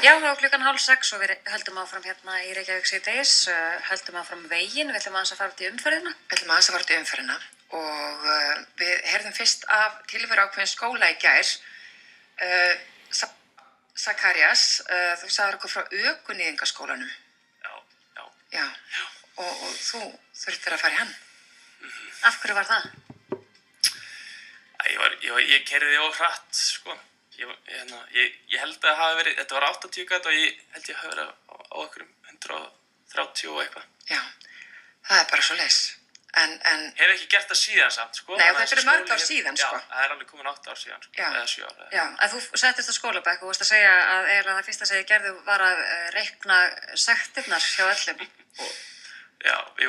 Já, þá er klukkan 5:30 og við höldum áfram hérna í Reykjavík síðdegis, höldum áfram veginn, við ætlum aðeins að fara út í umferðina. Við ætlum aðeins að fara út í umferðina og við heyrðum fyrst af tilveru ákveðin skóla í gær. Zakarías, þú sagðir okkur frá ökunýðingaskólanum. Já. Og þú þurftir að fara í hann. Af hverju var það? Ég keyrði of hratt, sko. Ég held að það hafi verið, þetta var 80 gat og ég held ég hafi verið á okkur 130 og eitthvað. Já, það er bara svo leys. En Hef ekki gert það síðan samt, sko. Nei, þetta eru mörg ár síðan, sko. Já, það er alveg komin 8 ár síðan, sko. Já. Eða 7 ár. Já, en þú settist á skólabekk og varst að segja að eiginlega það fyrsta sem ég gerði var að reikna sektirnar hjá öllum. Já, ég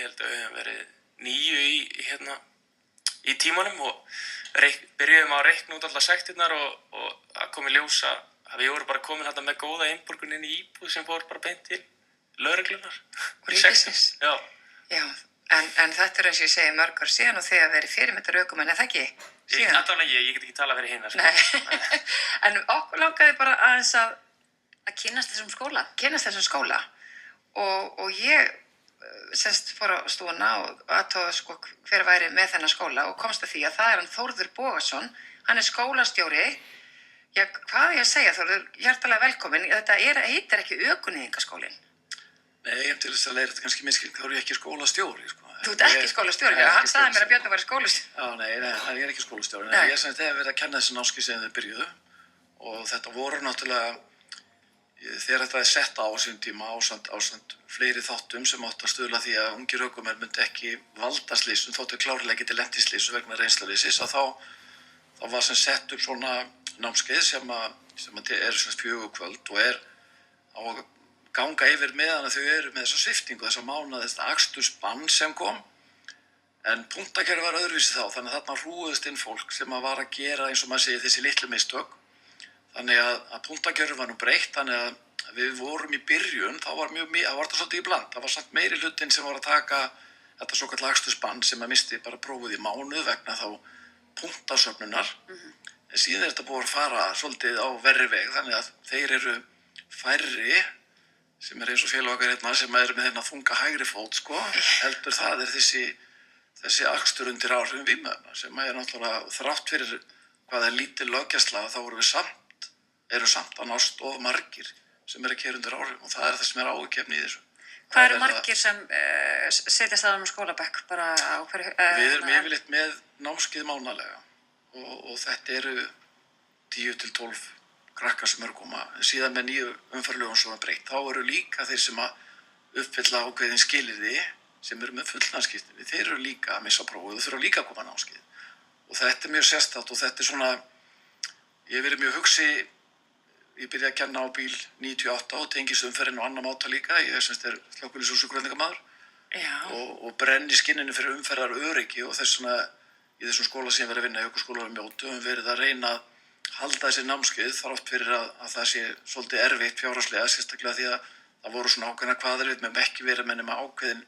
held að við höfum verið 9 í tímanum og byrjuðum að reikna út allar sektirnar og að kom í ljós að við vorum bara komin hérna með góða innborgun inn í íbúð sem fór bara beint til lögreglunar. Og ríkisins. Já. Já, en þetta er eins og ég segi mörg ár síðan og þegar verið fyrirmyndar ökumenn, er það ekki? Ég get ekki talað fyrir hina, sko. Nei, en okkur langaði bara aðeins að Kynnast þessum skóla? Kynnast þessum skóla og ég semst fór á stúna og athugaði sko hver væri með þennan skóla og komst að því að það er hann Þórður Bogason, hann er skólastjóri. Já, hvað er ég að segja, Þórður, hjartalega velkomin, þetta heitir ekki ökunýðingaskólinn. Nei, til þess að leira þetta kannski minnskilning, þá er ég ekki skólastjóri, sko. Þú ert ekki skólastjóri, hann sagði mér að Björn væri skólastjóri. Já, nei, ég er ekki skólastjóri, en ég hef verið að kenna þessi námskeið sem þau byrjuðu og þetta voru náttúrulega þegar þetta sett á sínum tíma ásamt fleiri þáttum sem áttu að stuðla því að ungir ökumenn myndi ekki valda slysum, þóttu klárlega geti lent í slysum vegna reynsluleysis, að þá var sem sett upp svona námskeið sem eru svona 4 kvöld og er á að ganga yfir meðan að þau eru með þessa sviptingu, þessa mánaði, þetta akstursbann sem kom. En punktakerfi var öðruvísi þá, þannig að þarna hrúðust inn fólk sem var að gera eins og maður segir þessi litlu mistök. Þannig að punktakerfi var nú breytt, þannig að við vorum í byrjun, þá var það svolítið í bland. Það var samt meiri hlutinn sem var að taka þetta svokallega akstursbann sem að misti bara prófið í mánuð vegna þá punktasöfnunar. En síðan er þetta búið að fara svolítið á verri veg, þannig að þeir eru færri sem er eins og félag okkar hérna sem er með þennan þunga hægri fót, sko, heldur það er þessi akstur undir áhrifum vímuefna sem er náttúrulega þrátt fyrir hvað er lítil löggæsla, þá eru samt að nást of margir sem eru að keyra undir áhrifum og það er það sem er áhyggjuefni í þessu. Hvað eru margir sem setjast að skólabekk bara á hverju? Við erum yfirleitt með námskeið mánalega og þetta eru 10 til 12 krakkar sem eru að koma. Síðan með nýju umferðarlögum sem var breytt, þá eru líka þeir sem að uppfylla ákveðin skilyrði sem eru með fullnaðarskírteini, þeir eru líka að missa prófið og þurfa líka að koma á námskeið. Og þetta er mjög sérstakt og þetta er svona, ég hef verið mjög hugsi, ég byrjaði að kenna á bíl 98 og tengist umferðin og annar máta líka, ég er slökkviliðs- og sjúkraflutningamaður og brenni skinninu fyrir umferðar öryggi og þess svona í þessum skóla sem ég verið að vinna í ökuskólanum Mjótu höfum verið að reyna að halda þessi námskeið þrátt fyrir að það sé svolítið erfitt fjárhagslega, sérstaklega því að það voru svona ákveðna kvaðir við með ekki verið með nema ákveðin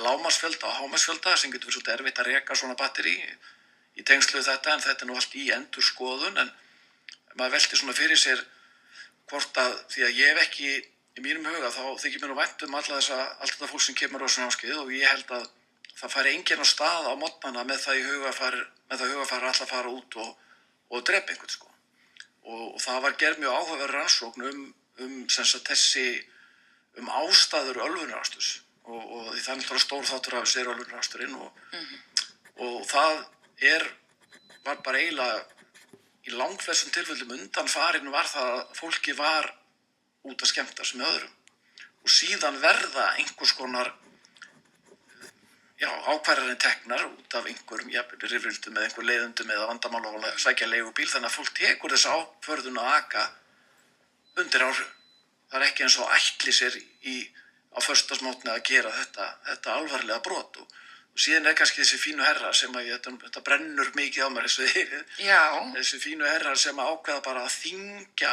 lágmarksfjölda og hámarksfjölda sem getur verið svolítið erfitt að reka svona batteri í tengslu þetta en þetta er nú allt í endurskoðun en maður velti svona fyrir sér hvort að því að ég hef ekki í mínum huga þá þykir mér nú vænt allt þetta fólk sem kemur á svona námskeið og ég held að það fari enginn á stað á morgnana með það hugafar alltaf að fara út og drepa einhvern, sko. Og það var gerð mjög áhugaverð rannsókn um ástæður ölvunaraksturs og því það er náttúrulega stór þáttur af þessu er ölvunaraksturinn og það var bara eiginlega í langflestum tilfellum undanfarin var það að fólki var út að skemmta sem með öðrum og síðan verða einhvers konar ákvarðanir teknar út af einhverjum rifrildum eða einhver leiðundum eða vandamál og sækja leigubíl þannig að fólk tekur þessa ákvörðun að aka undir áhrifum. Það er ekki eins og ætli sér á föstudagsmótni að gera þetta alvarlega brot og síðan er kannski þessi fínu herrar sem að þetta brennur mikið á mér þessi fínu herrar sem að ákveða bara að þyngja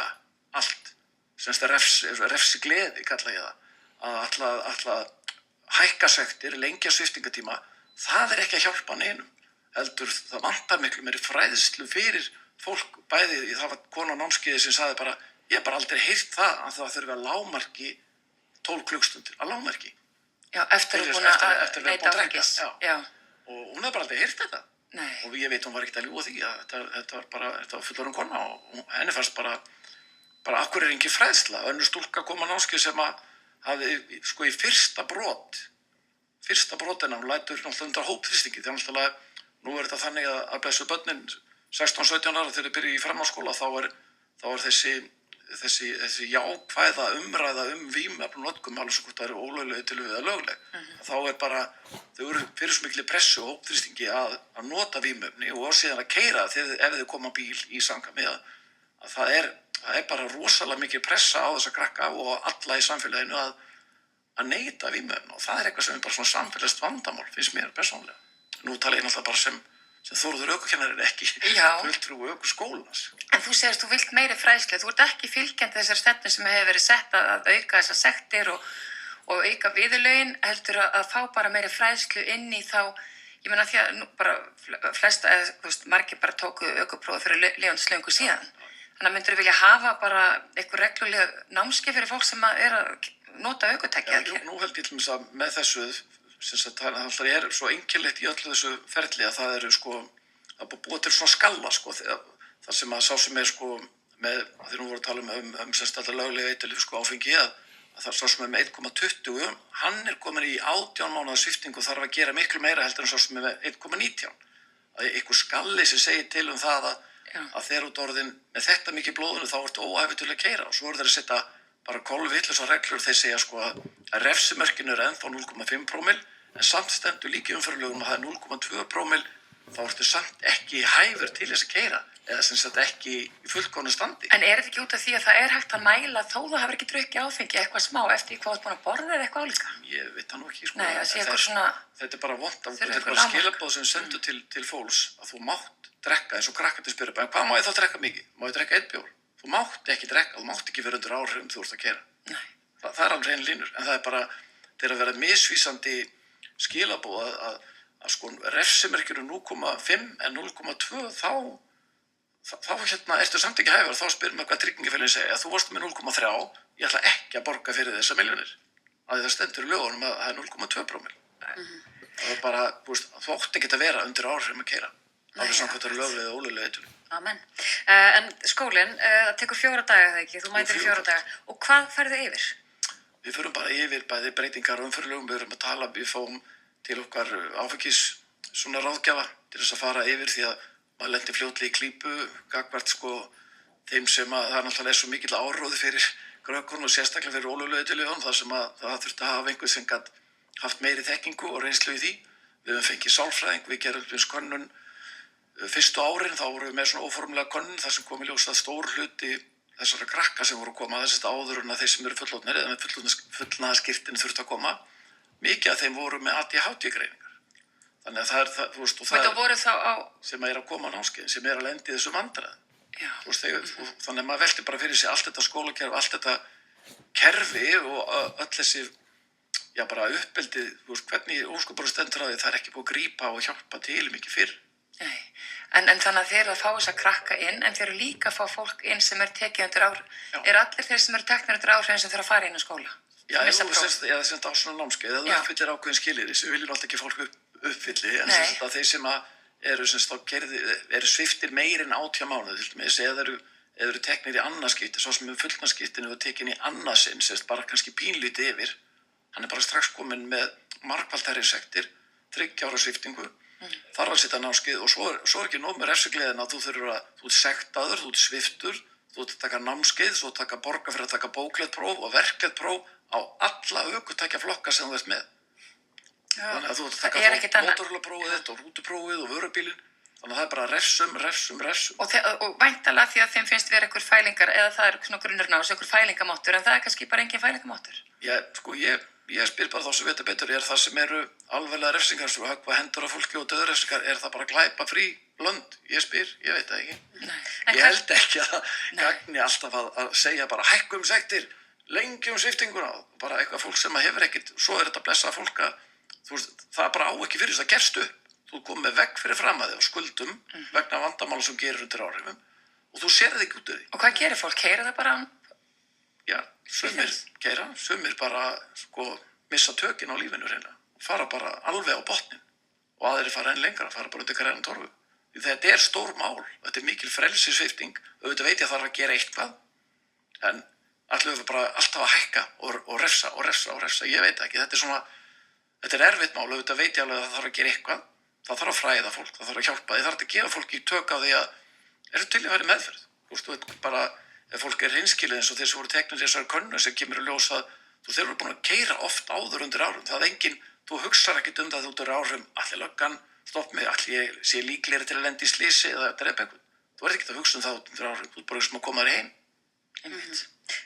allt sem þetta refsigleði kalla ég það að ætla að hækka sektir, lengja sviptingatíma það er ekki að hjálpa neinum heldur það vantar miklu meiri fræðslu fyrir fólk bæði það var kona á námskeiði sem sagði bara ég hef bara aldrei heyrt það að það þurfi að lágmarki 12 klukkstundir, að lágmarki. Já, eftir að búin að neita áfengis. Já. Og hún hefði bara aldrei heyrt þetta. Nei. Og ég veit hún var ekkert að ljúga því að þetta var fullorðin kona og henni fannst bara af hverju engin fræðsla. Önnur stúlka kom á námskeið sem að hafði sko í fyrsta brotina hún lætur náttúrulega undir hópþrýstingi. Því náttúrulega nú þetta þannig að blessu börnin 16-17 ára þegar þeir byrja í framhaldsskóla þá er þessi jákvæða umræða vímuefnanotkun alveg svo hvort það eru ólögleg til við að lögleg. Þá bara, þau eru fyrir svo mikli pressu og hópþrýstingi að nota vímuefni og síðan að keyra ef þau koma bíl í samkvæmi að það er bara rosalega mikil pressa á þessa krakka og alla í samfélaginu að neita vímuefni og það er eitthvað sem er bara svona samfélagst vandamál, finnst mér persónulega. Nú tala ég náttúrulega bara sem Þórður ökukennari ekki fulltrúi ökuskólans. En þú segir þú vilt meiri fræðslu, þú ert ekki fylgjandi þessar stefnu sem hefur verið sett að auka þessar sektir og auka viðurlögin, heldur að fá bara meiri fræðslu inn í þá, ég meina því að nú bara flesta, margir bara tóku ökuprófið fyrir lifandis löngu síðan. Þannig að myndirðu vilja hafa bara eitthvað reglulega námskeið fyrir fólk sem að nota ökutæki? Nú held ég til dæmis að með þessu það er svo einkennilegt í öllu þessu ferli að það eru sko að búa til svona skalla sko það sem að sá sem er sko með þegar nú voru að tala um semst alltaf löglega eiturlyf sko áfengi að það sá sem er með 1,20 hann er komin í 18 mánaða sviptingu og þarf að gera miklu meira heldur en sá sem er með 1,19 að einhver skalli sem segir til það að þegar út orðin með þetta mikið blóðinu þá ertu óhæfur til að keyra og svo eru þeir að setja bara kolvitlausar reglur þeir segja sko að refsimörkin eru ennþá 0,5 prómill en samt stendur líka í umferðarlögum að það er 0,2 prómill þá ertu samt ekki hæfur til þess að keyra eða sem sagt ekki í fullkomnu standi. En er þetta ekki út af því að það er hægt að mæla þó þú hafir ekki drukkið áfengi eitthvað smá eftir hvað þú ert búin að borða eða eitthvað álíka? Ég veit það nú ekki sko. Nei, það sé eitthvað svona... Þetta er bara vont þetta er bara skilaboð sem sendur til fólks að þú mátt drekka eins og krakkandi spyrja bara hvað má ég þá drekka mikið? Má ég drekka 1 bjór? Þú mátt ekki drekka, þú mátt ekki vera undir áhrifum þú ert að keyra. Nei. Það er alveg hrein línur en það er bara þeir að vera misvísandi skilaboð að sko refsimerkjur 0,5 en 0,2 þá ertu samt ekki hæfur þá spyrir maður hvað tryggingafélagin segja þú varst með 0,3 ég ætla ekki að borga fyrir þessa milljónir að það stendur í lögunum að það er 0,2 prómill það er bara, þú átt ekki að vera undir áhrifum að keyra alveg samkvæmt eru löglega eða ólöglega eiturlyf. Amen. En skólinn, það tekur 4 daga eða ekki, þú mætir í 4 daga og hvað ferðu yfir? Við förum bara yfir bæði breytingar og umferðarlögum, við erum að tala, við fáum til okkar áfengis svona ráðgjafa til þess að fara yfir því að maður lendir fljótlega í klípu gagnvart sko þeim sem að það náttúrulega er svo mikill áróði fyrir krökkunum og sérstaklega fyrir ólöglega eiturlyfjum þar sem að það þurfti að hafa einhver sem gat haft meiri þekkingu og reynslu í því. Við höfum fengið sálfræðing, við gerum könnun fyrstu árin þá vorum við með svona óformlega könnun þar sem kom í ljós að stór hluti þessara krakka sem voru að koma þess að áður en að þeir sem eru fullorðnir eða með fullnaðarskírteini þurftu að koma mikið af þeim voru með ADHD-greiningar þannig að það er það, þú veist og það voru þá á... sem er að koma á námskeiðin sem er að lenda í þessu vandræðum þannig að maður velti bara fyrir sig allt þetta skólakerfi allt þetta kerfi og öll þessi bara uppeldið hvernig óskapur stendur á því það er ekki búið að grípa og hjálpa til mikið fyrr. Nei. En þannig að þeir eru að fá þess að krakka inn en þeir eru líka að fá fólk inn sem er tekið undir áhrifum er allir þeir sem eru teknir undir áhrifum sem þurfa að fara inn á skóla? Já, eða sem á svona námskeið eða uppfyllir ákveðin skilyrði sem viljum alltaf ekki fólk uppfylli en sem að þeir sem eru sviptir meir en 18 mánuði til dæmis eða eru teknir í annað skipti svo sem fullnaðarskírteini og tekin í annað sinn bara kannski pínlítið yfir hann er bara strax kominn með margfalt hærri sektir 3 ára sviptingu þarf að setja námskeið og svo er ekki nóg með refsigleðin að þú ert sektaður, þú ert sviptur, þú ert að taka námskeið, þú ert að borga fyrir að taka bóklegt próf og verklegt próf á alla ökutækjaflokka sem þú ert með. Þannig að þú ert að taka mótorhjólaprófið þitt og rútuprófið og vörubílinn, þannig að það er bara refsum. Og væntanlega því að þeim finnst vera einhver fælingar eða það er svona grunnurinn á þessu einhver fælingamáttur en það er kannski bara engin fælingamáttur. Já, sko ég spyr bara þá sem vita betur, er það sem eru alvarlega refsingar sem höggva hendur á fólki og dauðarefsingar, er það bara glæpafrí lönd? Ég spyr, ég veit það ekki. Ég held ekki að gagni alltaf að segja bara hækkum sektir, lengjum sviptinguna, bara eitthvað fólk sem hefur ekkert, svo er þetta blessað fólk að, það bara á ekki fyrir þess að gerst upp. Þú komið með vegg fyrir fram að þig á skuldum vegna vandamála sem gerir undir áhrifum og þú sér þig út af því. Og hvað gerir fólk? Keyrir það bara sumir gera, sumir bara sko missa tökin á lífinu reyna, fara bara alveg á botnin og aðrir fara enn lengra, fara bara undir grænan torfu. Því þetta er stór mál, þetta er mikil frelsissvipting, auðvitað veit ég að þarf að gera eitthvað, en ætlum við bara alltaf að hækka og refsa, ég veit ekki, þetta er erfitt mál, auðvitað veit ég alveg að það þarf að gera eitthvað, það þarf að fræða fólk, það þarf að hjálpa, það þarf að gefa fólki tök á því að eru til að vera í meðferð. Þú veit bara, ef fólk er hreinskilið eins og þeir sem voru teknir í þessari könnu sem kemur að ljósa að þeir eru búin að keyra oft áður undir árum, það er engin, þú hugsar ekkert það þú undir árum, allir löggan, stopp mig, allir ég sé líklegri til að lenda í slysi eða drepa einhvern. Þú ert ekkert að hugsa það undir árum, þú ert bara að koma þér heim.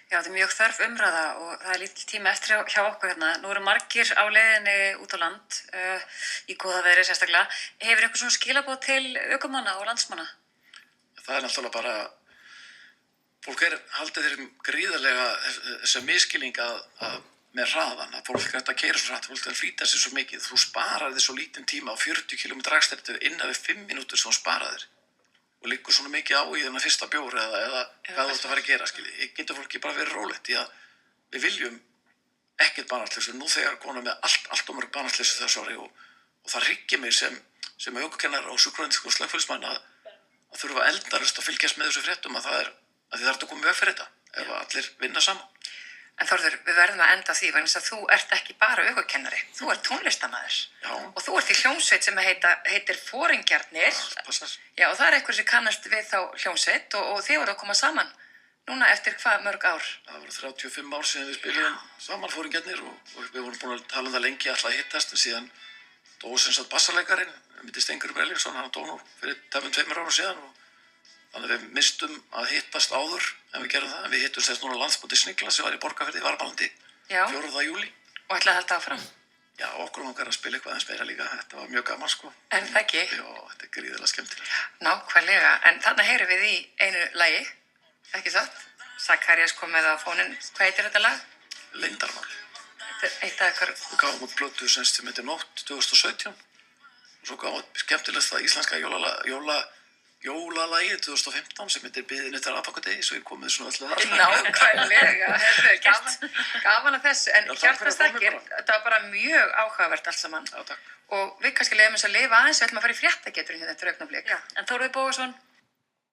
Já, þetta er mjög þörf umræða og það er lítill tími eftir hjá okkur hérna. Nú eru margir á leiðinni út á land, í góða veðri sérstaklega. Hefur eitthvað svona skilaboð til ökumanna og landsmanna? Það er náttúrulega bara, fólk haldið þeirrum gríðarlega þessa misskilning að með hraðan, að fólk er að keyra svo hratt, fólk er að flýta sér svo mikið. Þú sparar þér svo lítinn tíma á 40 km akstri innan við 5 mínútur sem þú sparaðir. Og liggur svona mikið á í þennan fyrsta bjór eða hvað þú ert að fara að gera, skilji. Getur fólki bara verið rólegt, því að við viljum ekkert banaltleysu. Nú þegar konum með allt mörg banaltleysu þessu ári og það hryggir mig sem ökukennara og sjúkrafræðingur og slökkviliðsmann að þurfa endalaust að fylgjast með þessu fréttum að það er að þið þarf að koma í veg fyrir þetta ef allir vinna saman. En Þórður, við verðum að enda því vegna þess að þú ert ekki bara ökukennari, þú ert tónlistarmaður. Já. Og þú ert í hljómsveit sem heitir Foringjarnir. Já, passar. Já, og það er einhver sem kannast við þá hljómsveit og þið voru að koma saman núna eftir hvað mörg ár? Það voru 35 ár síðan við spiluðum saman Foringjarnir og við vorum búin að tala það lengi alltaf að hittast, en síðan dó sem sagt bassalekarinn, Stengur Erlingsson, hann dó nú fyrir 2 árum síðan og þannig að við mistum að hittast áður en við gerum það. Við hittum sérst núna landsmóti Snigla sem var í Borgarfirði, Varmalandi, 4. júlí. Og ætlaði að halda áfram? Já, okkur langar að spila eitthvað aðeins meira líka. Þetta var mjög gaman, sko. En það ekki? Já, þetta er gríðarlega skemmtilegt. Nákvæmlega, en þarna heyrum við í einu lagi, ekki satt? Zacharias kom með á fóninn. Hvað heitir þetta lag? Leyndarmál. Þetta er eitt af ykkur. Við gáum út plötu sem heitir Nótt 2017 og svo gáum við skemmtilegsta íslenska jólalagið 2015 sem heitir Biðin eftir aðfangadegi, svo ég komið svona öllu það. Nákvæmlega, gaman að þessu, en hjartastakkir, þetta var bara mjög áhugavert allt saman. Já, takk. Og við kannski leiðum þess að lifa aðeins, við ætlum að fara í fréttageturinn hérna eftir augnablik. Já, en Þórður Bóasson,